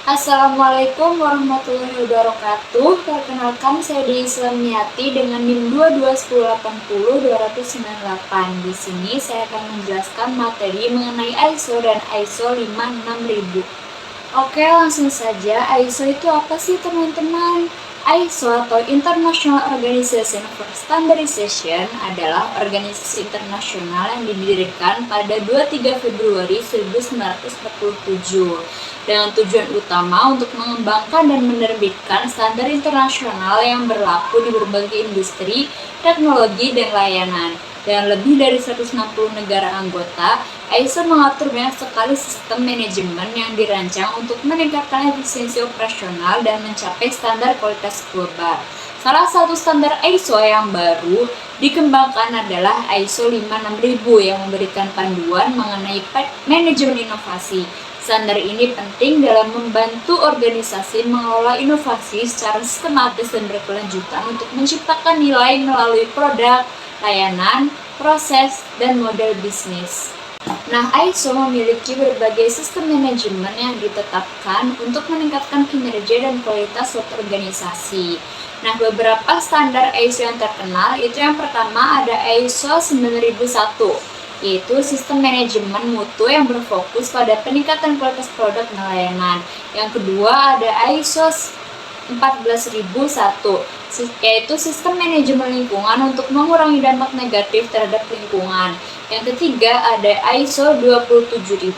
Assalamualaikum warahmatullahi wabarakatuh. Perkenalkan, saya Dei Islamiyati dengan NIM 22180-298. Di sini saya akan menjelaskan materi mengenai ISO dan ISO 56000. Oke, langsung saja. ISO itu apa sih, teman-teman? ISO atau International Organization for Standardization adalah organisasi internasional yang didirikan pada 23 Februari 1947 dengan tujuan utama untuk mengembangkan dan menerbitkan standar internasional yang berlaku di berbagai industri, teknologi, dan layanan. Dan lebih dari 160 negara anggota, ISO mengatur banyak sekali sistem manajemen yang dirancang untuk meningkatkan efisiensi operasional dan mencapai standar kualitas global. Salah satu standar ISO yang baru dikembangkan adalah ISO 56000 yang memberikan panduan mengenai manajemen inovasi. Standar ini penting dalam membantu organisasi mengelola inovasi secara sistematis dan berkelanjutan untuk menciptakan nilai melalui produk, layanan, proses, dan model bisnis. Nah, ISO memiliki berbagai sistem manajemen yang ditetapkan untuk meningkatkan kinerja dan kualitas suatu organisasi. Nah, beberapa standar ISO yang terkenal itu yang pertama ada ISO 9001, yaitu sistem manajemen mutu yang berfokus pada peningkatan kualitas produk dan layanan. Yang kedua ada ISO 14001, yaitu sistem manajemen lingkungan untuk mengurangi dampak negatif terhadap lingkungan. Yang ketiga ada ISO 27001,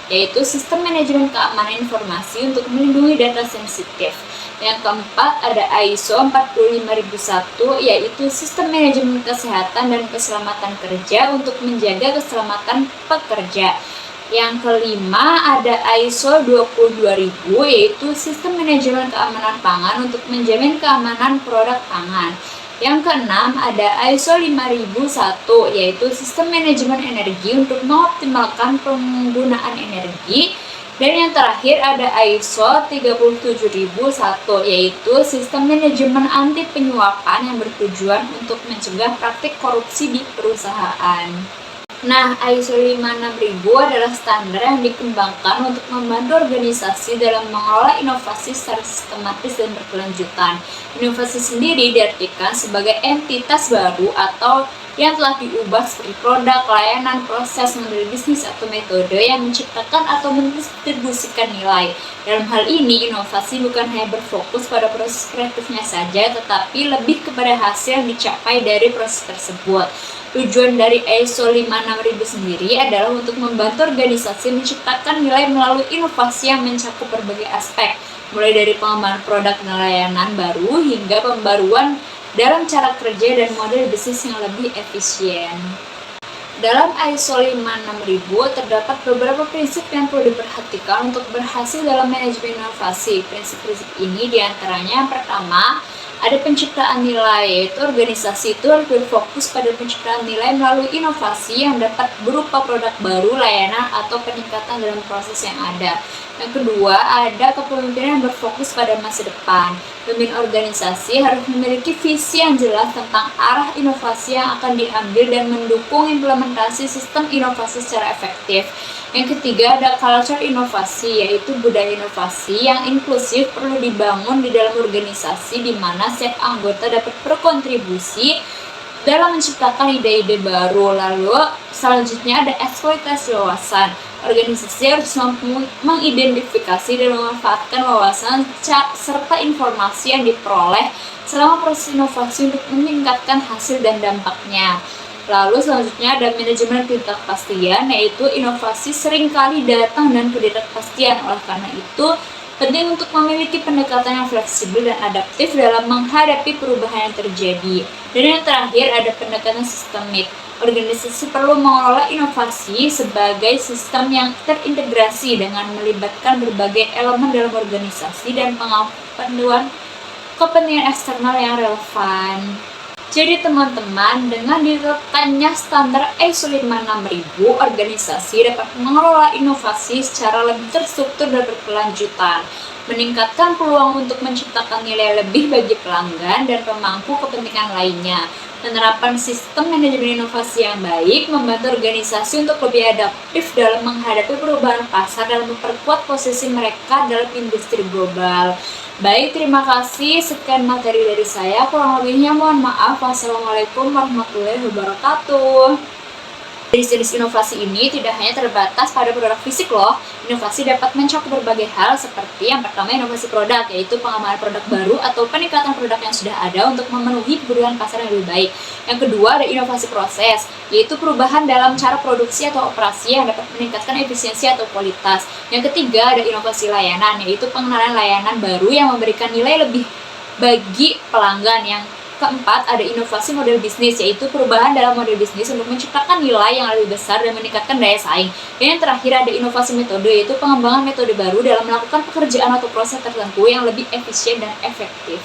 yaitu sistem manajemen keamanan informasi untuk melindungi data sensitif. Yang keempat ada ISO 45001, yaitu sistem manajemen kesehatan dan keselamatan kerja untuk menjaga keselamatan pekerja. Yang kelima ada ISO 22000, yaitu sistem manajemen keamanan pangan untuk menjamin keamanan produk pangan. Yang keenam ada ISO 5001, yaitu sistem manajemen energi untuk mengoptimalkan penggunaan energi. Dan yang terakhir ada ISO 37001, yaitu sistem manajemen anti penyuapan yang bertujuan untuk mencegah praktik korupsi di perusahaan. Nah, ISO 56000 adalah standar yang dikembangkan untuk membantu organisasi dalam mengelola inovasi secara sistematis dan berkelanjutan. Inovasi sendiri diartikan sebagai entitas baru atau yang telah diubah seperti produk, layanan, proses, model bisnis, atau metode yang menciptakan atau mendistribusikan nilai. Dalam hal ini, inovasi bukan hanya berfokus pada proses kreatifnya saja, tetapi lebih kepada hasil yang dicapai dari proses tersebut. Tujuan dari ISO 56000 sendiri adalah untuk membantu organisasi menciptakan nilai melalui inovasi yang mencakup berbagai aspek, mulai dari pengembangan produk dan layanan baru hingga pembaruan dalam cara kerja dan model bisnis yang lebih efisien. Dalam ISO 56000 terdapat beberapa prinsip yang perlu diperhatikan untuk berhasil dalam manajemen inovasi. Prinsip-prinsip ini diantaranya yang pertama, ada penciptaan nilai, yaitu organisasi itu harus berfokus pada penciptaan nilai melalui inovasi yang dapat berupa produk baru, layanan, atau peningkatan dalam proses yang ada. Yang kedua, ada kepemimpinan yang berfokus pada masa depan. Pemimpin organisasi harus memiliki visi yang jelas tentang arah inovasi yang akan diambil dan mendukung implementasi sistem inovasi secara efektif. Yang ketiga ada culture inovasi, yaitu budaya inovasi yang inklusif perlu dibangun di dalam organisasi di mana setiap anggota dapat berkontribusi dalam menciptakan ide-ide baru. Lalu selanjutnya ada eksploitasi wawasan. Organisasi harus mampu mengidentifikasi dan memanfaatkan wawasan serta informasi yang diperoleh selama proses inovasi untuk meningkatkan hasil dan dampaknya. Lalu selanjutnya ada manajemen ketidakpastian, yaitu inovasi seringkali datang dan ketidakpastian. Oleh karena itu, penting untuk memiliki pendekatan yang fleksibel dan adaptif dalam menghadapi perubahan yang terjadi. Dan yang terakhir ada pendekatan sistemik. Organisasi perlu mengelola inovasi sebagai sistem yang terintegrasi dengan melibatkan berbagai elemen dalam organisasi dan pengakuan kepentingan eksternal yang relevan. Jadi teman-teman, dengan ditetapkannya standar ISO 56000, organisasi dapat mengelola inovasi secara lebih terstruktur dan berkelanjutan, meningkatkan peluang untuk menciptakan nilai lebih bagi pelanggan dan pemangku kepentingan lainnya, Penerapan sistem manajemen inovasi yang baik membantu organisasi untuk lebih adaptif dalam menghadapi perubahan pasar dan memperkuat posisi mereka dalam industri global. Baik, terima kasih. Sekian materi dari saya. Kurang lebihnya mohon maaf. Wassalamualaikum warahmatullahi wabarakatuh. Jenis-jenis inovasi ini tidak hanya terbatas pada produk fisik loh. Inovasi dapat mencakup berbagai hal seperti yang pertama inovasi produk, yaitu pengembangan produk baru atau peningkatan produk yang sudah ada untuk memenuhi kebutuhan pasar yang lebih baik. Yang kedua ada inovasi proses, yaitu perubahan dalam cara produksi atau operasi yang dapat meningkatkan efisiensi atau kualitas. Yang ketiga ada inovasi layanan, yaitu pengenalan layanan baru yang memberikan nilai lebih bagi pelanggan. Yang keempat, ada inovasi model bisnis, yaitu perubahan dalam model bisnis untuk menciptakan nilai yang lebih besar dan meningkatkan daya saing. Dan yang terakhir, ada inovasi metode, yaitu pengembangan metode baru dalam melakukan pekerjaan atau proses tertentu yang lebih efisien dan efektif.